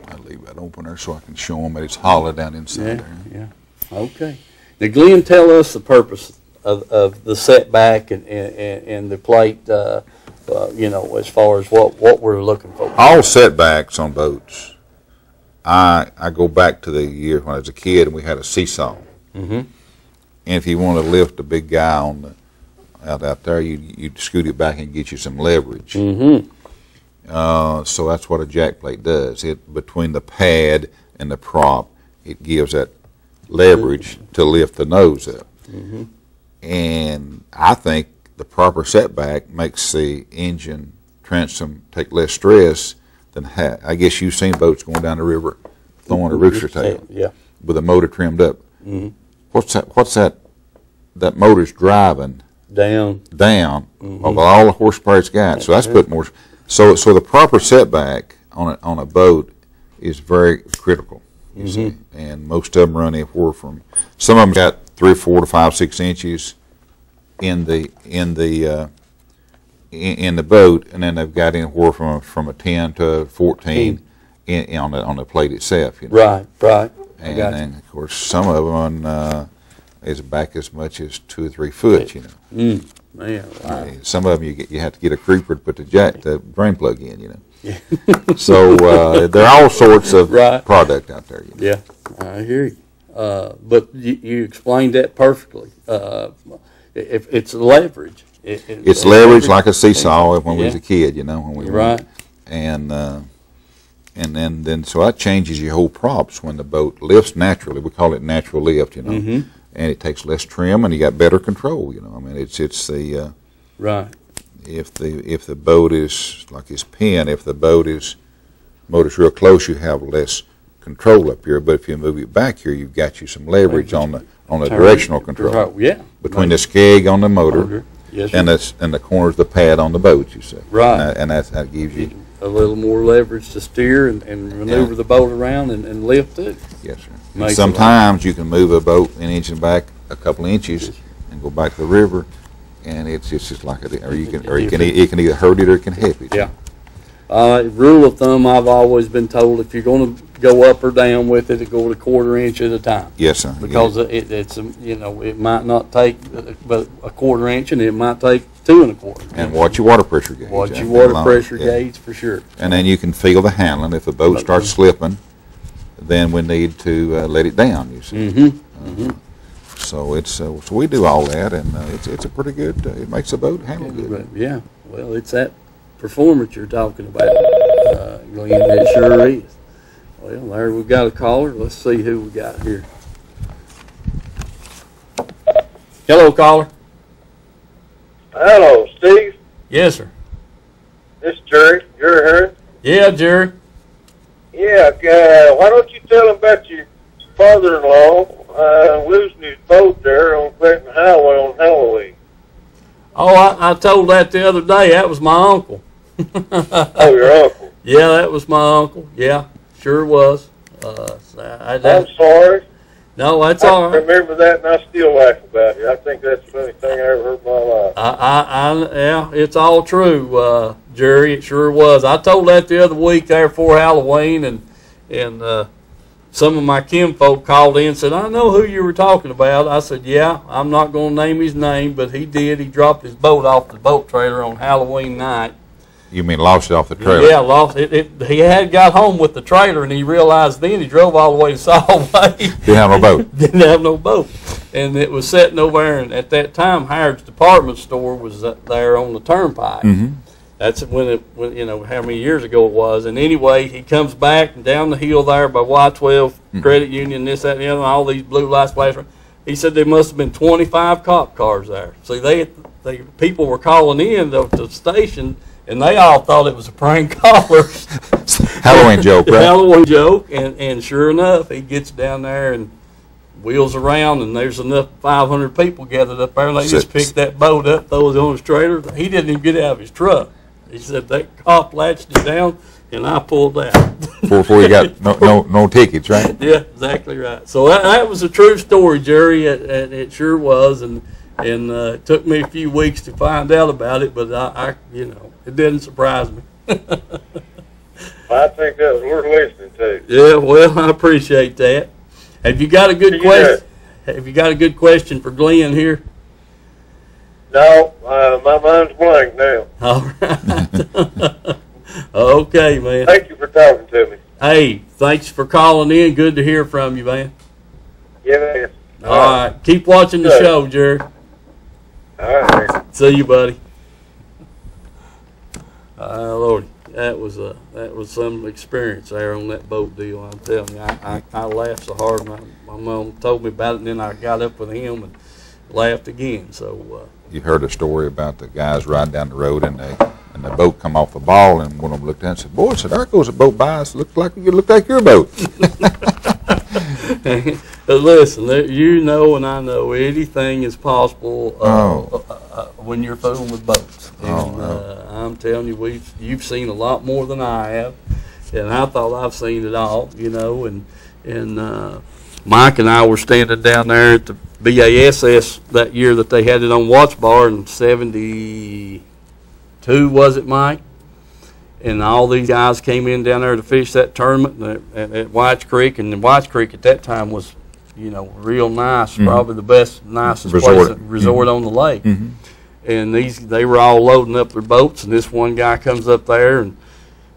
I'll leave that open there so I can show them that it's hollow down inside there. Yeah. Okay. Now, Glenn, tell us the purpose of the setback and the plate. As far as what we're looking for. All setbacks on boats. I go back to the year when I was a kid and we had a seesaw. And if you want to lift a big guy out there, you'd scoot it back and get you some leverage. And So that's what a jack plate does. It between the pad and the prop, it gives that leverage to lift the nose up. And I think the proper setback makes the engine transom take less stress than I guess you've seen boats going down the river throwing a rooster tail with a motor trimmed up. What's that? That motor's driving down of all the horsepower it's got. So that's put more. So the proper setback on a boat is very critical. You see, and most of them run anywhere from, some of them got 3 or 4 to 5, 6 inches in the boat, and then they've got anywhere from a 10 to 14 on the plate itself. You know? Right. And then of course some of them is back as much as 2 or 3 foot. You know. Man, wow. Some of them you have to get a creeper to put the drain plug in. You know. So there are all sorts of product out there. You know? Yeah, I hear you. But you explained that perfectly. If it's leverage. It's leverage like a seesaw when we was a kid, you know. When we were, and then so that changes your whole props when the boat lifts naturally. We call it natural lift, you know. And it takes less trim, and you got better control. You know, I mean, it's the If the boat is like his pin, if the motor's real close, you have less control up here. But if you move it back here, you've got you some leverage on the directional control. Between the skeg on the motor and the corners of the pad on the boat, you see. And that gives you a little more leverage to steer and maneuver the boat around and lift it. Yes, sir. And sometimes you can move a boat an inch and back a couple of inches and go back to the river, and it's just like it can either hurt it or it can help it. Yeah. Rule of thumb, I've always been told, if you're going to go up or down with it, go to 1/4 inch at a time. Yes, sir. Because it's it might not take but a 1/4 inch, and it might take 2 1/4. And watch your water pressure gauge. Watch your water pressure gauge for sure. And then you can feel the handling. If the boat starts slipping, then we need to let it down. You see. So it's so we do all that, and it's a pretty good. It makes the boat handle good. Yeah. Well, it's that performance you're talking about, Glenn. It sure is. Well, there we've got a caller. Let's see who we got here. Hello, caller. Hello, Steve. Yes, sir. This is Jerry. You're here? Yeah, Jerry. Yeah. Why don't you tell him about your father-in-law losing his boat there on Clinton Highway on Halloween? Oh, I told that the other day. That was my uncle. Oh, your uncle? Yeah, that was my uncle. Yeah, sure was. I'm sorry. No, that's all right. I remember that, and I still laugh about it. I think that's the funny thing I ever heard in my life. Yeah, it's all true, Jerry. It sure was. I told that the other week there before Halloween, and some of my kinfolk called in and said, I know who you were talking about. I said, yeah, I'm not going to name his name, but he did. He dropped his boat off the boat trailer on Halloween night. You mean lost it off the trailer? Yeah, lost it. He had got home with the trailer, and he realized then he drove all the way to Solway. Didn't have no boat. Didn't have no boat. And it was sitting over there, and at that time, Howard's department store was there on the turnpike. That's when how many years ago it was. And anyway, he comes back and down the hill there by Y12 Credit Union, this, that, and the other, and all these blue lights flashing. He said there must have been 25 cop cars there. See, people were calling in to the station, and they all thought it was a prank caller. Halloween joke, right? Halloween joke, and sure enough, he gets down there and wheels around, and there's enough 500 people gathered up there, and they just picked that boat up, throw it on his trailer. He didn't even get out of his truck. He said that cop latched it down, and I pulled out. Before you got no tickets, right? Yeah, exactly right. So that was a true story, Jerry. It sure was, and it took me a few weeks to find out about it, but I it didn't surprise me. I think that was worth listening to. Yeah, well, I appreciate that. Have you got a good question? Have you got a good question for Glenn here? No, my mind's blank now. All right. Okay, man. Thank you for talking to me. Hey, thanks for calling in. Good to hear from you, man. Yeah, man. All right. Keep watching the show, Jerry. All right, man. See you, buddy. Lordy. that was some experience there on that boat deal. I'm telling you, I laughed so hard. My mom told me about it, and then I got up with him and laughed again. So you heard a story about the guys riding down the road, and the boat come off the ball, and one of them looked down and said, "Boy," said, "there goes a boat by us. Looked like your boat." Listen, you know, and I know anything is possible when you're fooling with boats. And I'm telling you, you've seen a lot more than I have, and I thought I've seen it all, you know. And Mike and I were standing down there at the BASS that year that they had it on Watch Bar in '72, was it, Mike? And all these guys came in down there to fish that tournament at White's Creek, and White's Creek at that time was, you know, real nice, probably the nicest resort on the lake. And they were all loading up their boats, and this one guy comes up there, and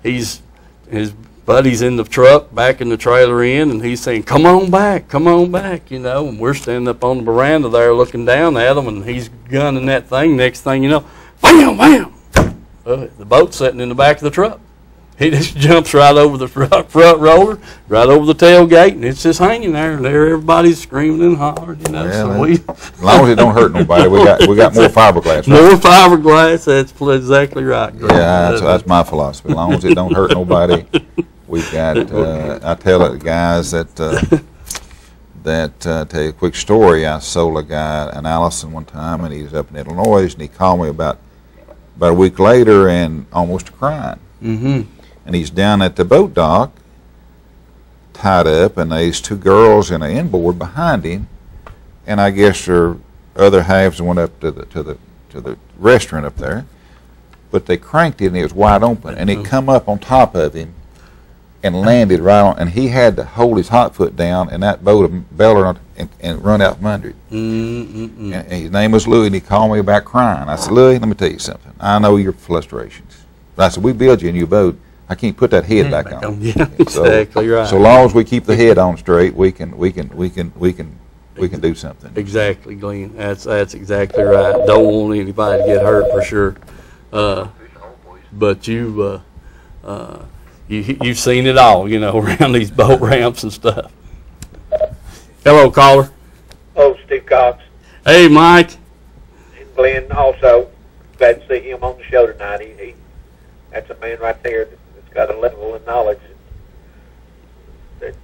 his buddy's in the truck, backing the trailer in, and he's saying, come on back, you know. And we're standing up on the veranda there looking down at him, and he's gunning that thing. Next thing you know, bam, bam. The boat's sitting in the back of the truck. He just jumps right over the front roller, right over the tailgate, and it's just hanging there. And there, everybody's screaming and hollering, you know. Well, as long as it don't hurt nobody, we got more fiberglass. Right? More fiberglass. That's exactly right. Yeah, that's my philosophy. As long as it don't hurt nobody, we've got. I tell the guys that tell you a quick story. I sold a guy an Allison one time, and he was up in Illinois, and he called me about a week later and almost crying. And he's down at the boat dock, tied up, and there's two girls in an inboard behind him, and I guess their other halves went up to the restaurant up there, but they cranked it and it was wide open, and it come up on top of him and landed right on, and he had to hold his hot foot down, and that boat bellered and run out from under it. And his name was Louis, and he called me about crying. I said, Louis, let me tell you something. I know your frustrations. But I said, we build you a new boat. I can't put that head back on. Yeah, exactly right. So long as we keep the head on straight, we can do something. Exactly, Glenn. That's exactly right. Don't want anybody to get hurt for sure. But you've seen it all, you know, around these boat ramps and stuff. Hello, caller. Oh, Steve Cox. Hey, Mike. And Glenn also. Glad to see him on the show tonight. He that's a man right there that's got a level of knowledge that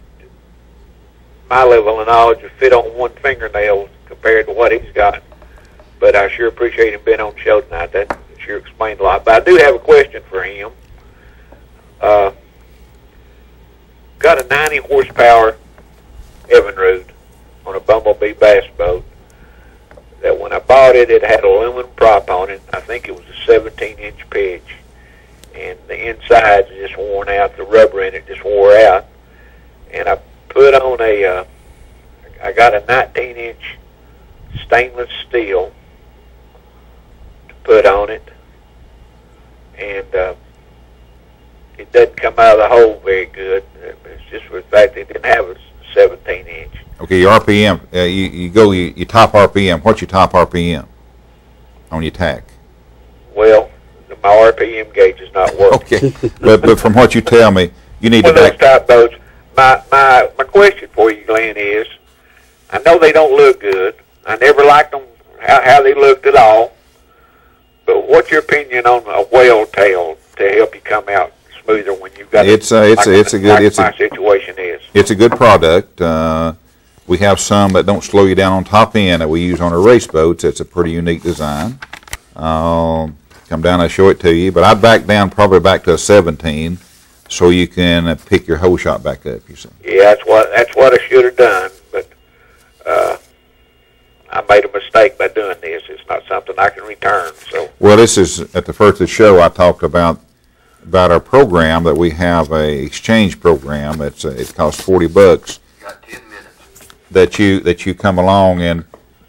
my level of knowledge would fit on one fingernail compared to what he's got. But I sure appreciate him being on the show tonight. That sure explained a lot. But I do have a question for him. Got a 90 horsepower Evinrude on a Bumblebee bass boat that when I bought it, it had aluminum prop on it. I think it was a 17-inch pitch. And the insides just worn out. The rubber in it just wore out. And I put on I got a 19-inch stainless steel to put on it. And it doesn't come out of the hole very good. It's just for the fact that it didn't have a 17-inch. Okay, your RPM, you top RPM. What's your top RPM on your tack? Well, my RPM gauge is not working. Okay, but from what you tell me, you need to back. Those type boats. My question for you, Glenn, is I know they don't look good. I never liked them how they looked at all. But what's your opinion on a whale tail to help you come out smoother when you've got it's a good my situation is? It's a good product. We have some that don't slow you down on top end that we use on our race boats. It's a pretty unique design. Come down, I'll show it to you. But I'd back down probably back to a 17 so you can pick your hole shot back up, you see. Yeah, that's what I should have done. But I made a mistake by doing this. It's not something I can return. So. Well, this is, at the first of the show, I talked about our program that we have a exchange program. It costs $40. Got 10 minutes. That you come along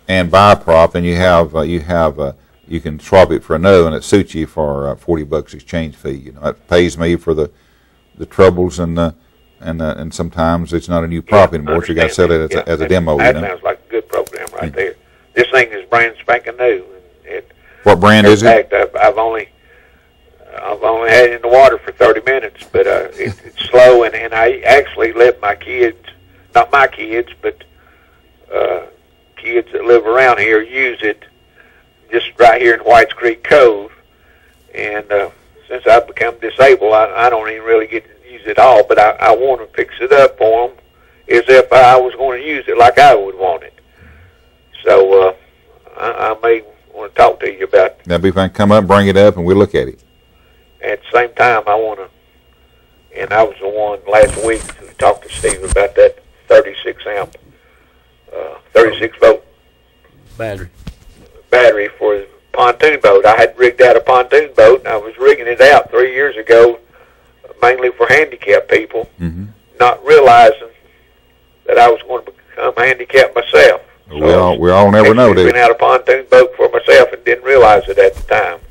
and buy a prop, and you can swap it for another, and it suits you for $40 exchange fee. You know, that pays me for the troubles and sometimes it's not a new prop anymore. So you got to sell it as a demo. That sounds like a good program right there. This thing is brand spanking new. What brand is it? In fact, I've only I've only had it in the water for 30 minutes, but it's slow, and I actually let my kids, not my kids, but kids that live around here use it just right here in Whites Creek Cove. And since I've become disabled, I don't even really get to use it all, but I want to fix it up for them as if I was going to use it like I would want it. So I may want to talk to you about it. That'd be fine. Come up, bring it up, and we'll look at it. At the same time, I want to, and I was the one last week who talked to Steve about that 36 amp, 36 volt battery for the pontoon boat. I had rigged out a pontoon boat, and I was rigging it out 3 years ago, mainly for handicapped people, not realizing that I was going to become handicapped myself. So we all never know, do we? I've been out a pontoon boat for myself and didn't realize it at the time.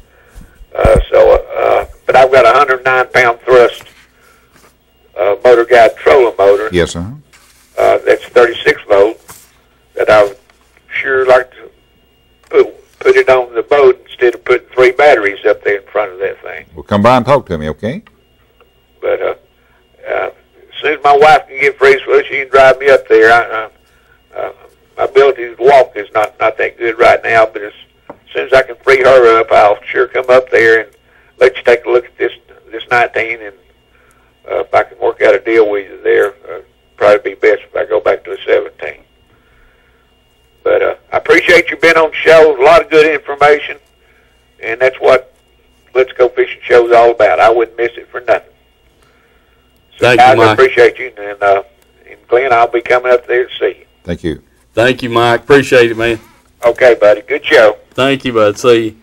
But I've got a 109-pound thrust motor guide trolling motor. Yes, sir. That's 36 volt. That I would sure like to put it on the boat instead of putting 3 batteries up there in front of that thing. Well, come by and talk to me, okay? But as soon as my wife can get free, so she can drive me up there. My ability to walk is not that good right now, but as soon as I can free her up, I'll sure come up there and let you take a look at this 19, and if I can work out a deal with you there, probably be best if I go back to a 17. But I appreciate you being on the show. A lot of good information, and that's what Let's Go Fishing show is all about. I wouldn't miss it for nothing. So Thank guys, you, Mike. I appreciate you, and Glenn, I'll be coming up there to see you. Thank you. Thank you, Mike. Appreciate it, man. Okay, buddy. Good show. Thank you, bud. See you.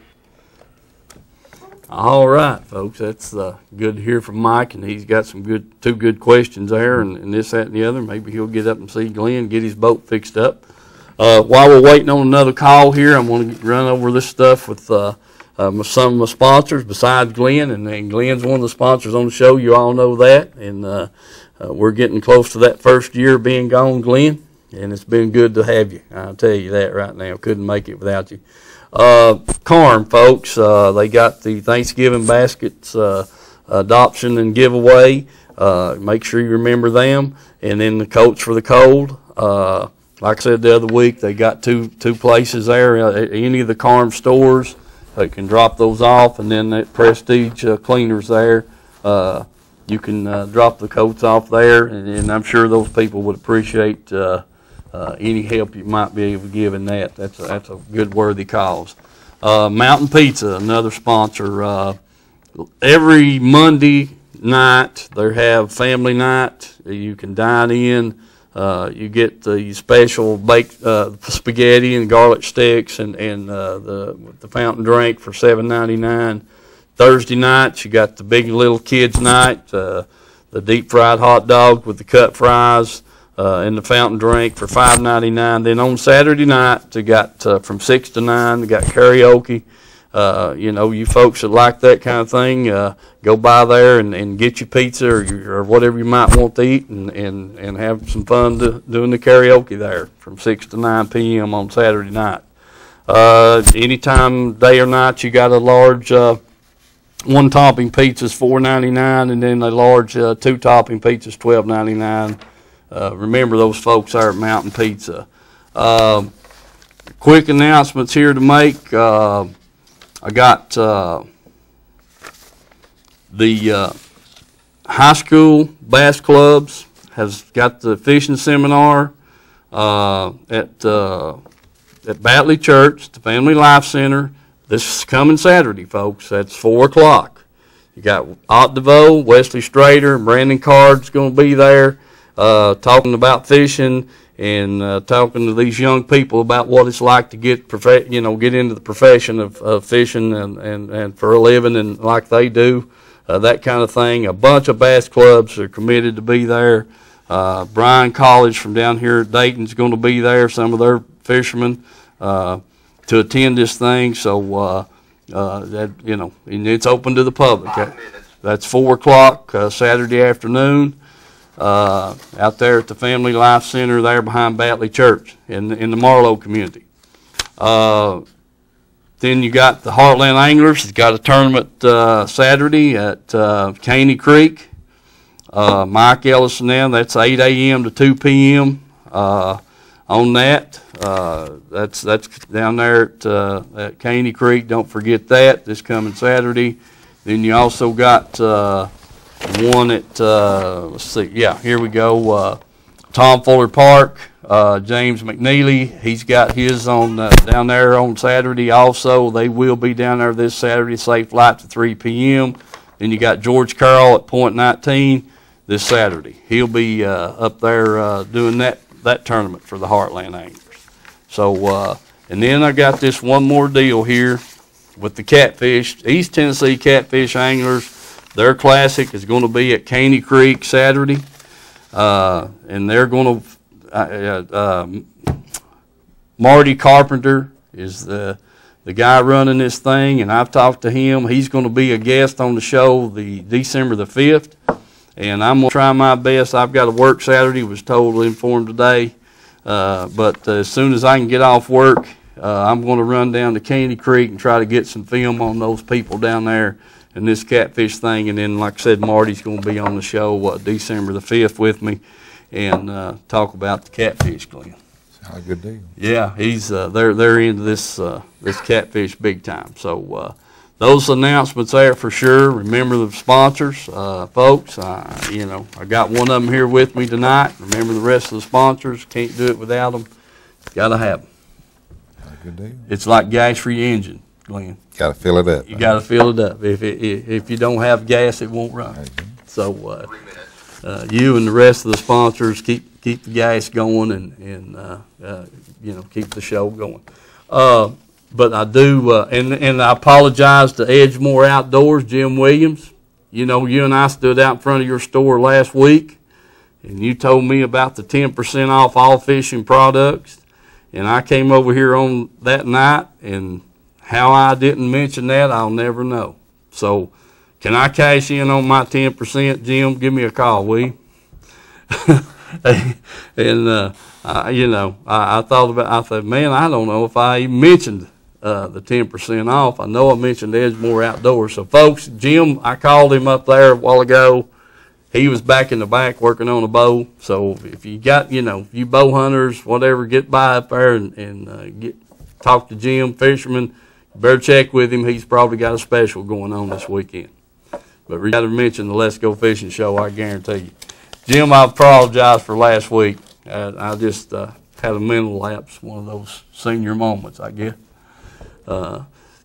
All right, folks. That's good to hear from Mike, and he's got some two good questions there, and this, that, and the other. Maybe he'll get up and see Glenn, get his boat fixed up. While we're waiting on another call here, I'm going to run over this stuff with some of my sponsors besides Glenn, and Glenn's one of the sponsors on the show. You all know that, and we're getting close to that first year being gone, Glenn. And it's been good to have you. I'll tell you that right now. Couldn't make it without you. Carm, folks, they got the Thanksgiving baskets adoption and giveaway. Make sure you remember them. And then the coats for the cold. Like I said the other week, they got two places there. Any of the Carm stores, they can drop those off. And then that Prestige Cleaners there. You can drop the coats off there. And I'm sure those people would appreciate any help you might be able to give in that. That's a good, worthy cause. Mountain Pizza, another sponsor. Every Monday night they have family night. You can dine in. You get the special baked spaghetti and garlic sticks and the fountain drink for $7.99. Thursday nights you got the big little kids night, the deep fried hot dog with the cut fries. And the fountain drink for $5.99. Then on Saturday night, they got from 6 to 9. They got karaoke. You folks that like that kind of thing, go by there and get your pizza or whatever you might want to eat and have some fun doing the karaoke there from 6 to 9 p.m. on Saturday night. Anytime, day or night, you got a large one topping pizza is $4.99, and then a large 2 topping pizza is $12.99. Remember those folks there at Mountain Pizza. Quick announcements here to make. I got the high school bass clubs has got the fishing seminar at Batley Church, the Family Life Center. This is coming Saturday, folks. That's 4 o'clock. You got Ott DeVoe, Wesley Strader, and Brandon Card's going to be there. Talking about fishing and talking to these young people about what it's like to get into the profession of fishing and for a living and like they do, that kind of thing. A bunch of bass clubs are committed to be there. Bryan College from down here at Dayton is going to be there. Some of their fishermen to attend this thing. So and it's open to the public. That's 4 o'clock Saturday afternoon. Out there at the Family Life Center there behind Batley Church in the Marlowe community. Then you got the Heartland Anglers. It's got a tournament Saturday at Caney Creek. Mike Ellis and them, that's 8 a.m. to 2 p.m. On that. That's down there at Caney Creek. Don't forget that, this coming Saturday. Then you also got one at, let's see, yeah, here we go. Tom Fuller Park, James McNeely, he's got his on down there on Saturday also. They will be down there this Saturday, safe flight to 3 p.m. Then you got George Carroll at Point 19 this Saturday. He'll be up there doing that tournament for the Heartland Anglers. So, and then I got this one more deal here with the catfish, East Tennessee Catfish Anglers. Their classic is going to be at Caney Creek Saturday, and they're going to, Marty Carpenter is the guy running this thing, and I've talked to him. He's going to be a guest on the show the December the 5th, and I'm going to try my best. I've got to work Saturday, was told in for him today, but as soon as I can get off work, I'm going to run down to Caney Creek and try to get some film on those people down there and this catfish thing. And then, like I said, Marty's going to be on the show December the 5th with me and talk about the catfish, Glenn. Sounds a good deal. Yeah, he's they're into this this catfish big time. So those announcements there for sure. Remember the sponsors, folks. You know, I got one of them here with me tonight. Remember the rest of the sponsors. Can't do it without them. Got to have them. Good deal. It's like gas for your engine, Glenn. Got to fill it up. You got to fill it up. If you don't have gas, it won't run. So you and the rest of the sponsors keep the gas going and you know, keep the show going. But I do, and I apologize to Edgemore Outdoors, Jim Williams. You know, you and I stood out in front of your store last week, and you told me about the 10% off all fishing products. And I came over here on that night, and how I didn't mention that, I'll never know. So, can I cash in on my 10%, Jim? Give me a call, will you? And, you know, I thought about, I thought, man, I don't know if I even mentioned the 10% off. I know I mentioned Edgemore Outdoors. So, folks, Jim, I called him up there a while ago. He was back in the back working on a bow. So if you got, you know, you bow hunters, whatever, get by up there and talk to Jim, fisherman. You better check with him. He's probably got a special going on this weekend. But we got to mention the Let's Go Fishing show, I guarantee you. Jim, I apologize for last week. I just had a mental lapse, one of those senior moments, I guess.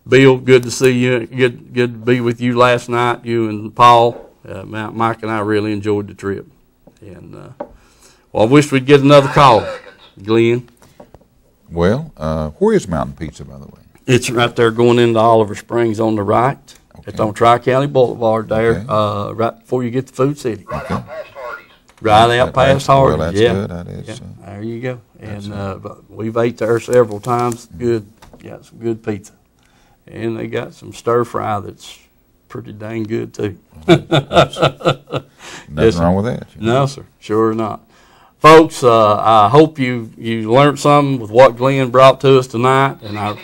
Bill, good to see you. Good to be with you last night, you and Paul. Mike and I really enjoyed the trip. And, well, I wish we'd get another call, Glenn. Well, where is Mountain Pizza, by the way? It's right there going into Oliver Springs on the right. Okay. It's on Tri-County Boulevard there, okay. Right before you get to Food City. Okay. Right out past Hardy. Well, that's good. That is. Yeah. There you go. And we've ate there several times. Good. Got some good pizza. And they got some stir fry that's pretty dang good too. Nothing wrong with that. No, sir. Sure not. Folks, I hope you learned something with what Glenn brought to us tonight, and I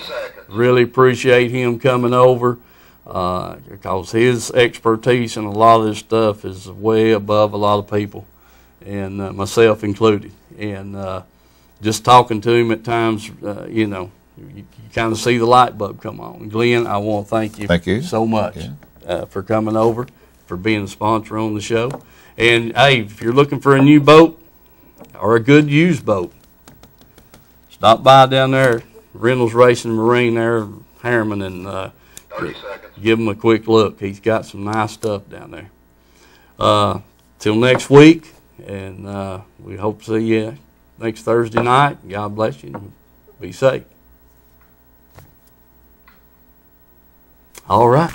really appreciate him coming over because his expertise in a lot of this stuff is way above a lot of people, and myself included. And just talking to him at times, you know, you kind of see the light bulb come on. Glenn, I want to thank you so much. Yeah. For coming over, for being a sponsor on the show. And, hey, if you're looking for a new boat or a good used boat, stop by down there, Reynolds Racing Marine there, Harriman, and give him a quick look. He's got some nice stuff down there. Till next week, and we hope to see you next Thursday night. God bless you, and be safe. All right.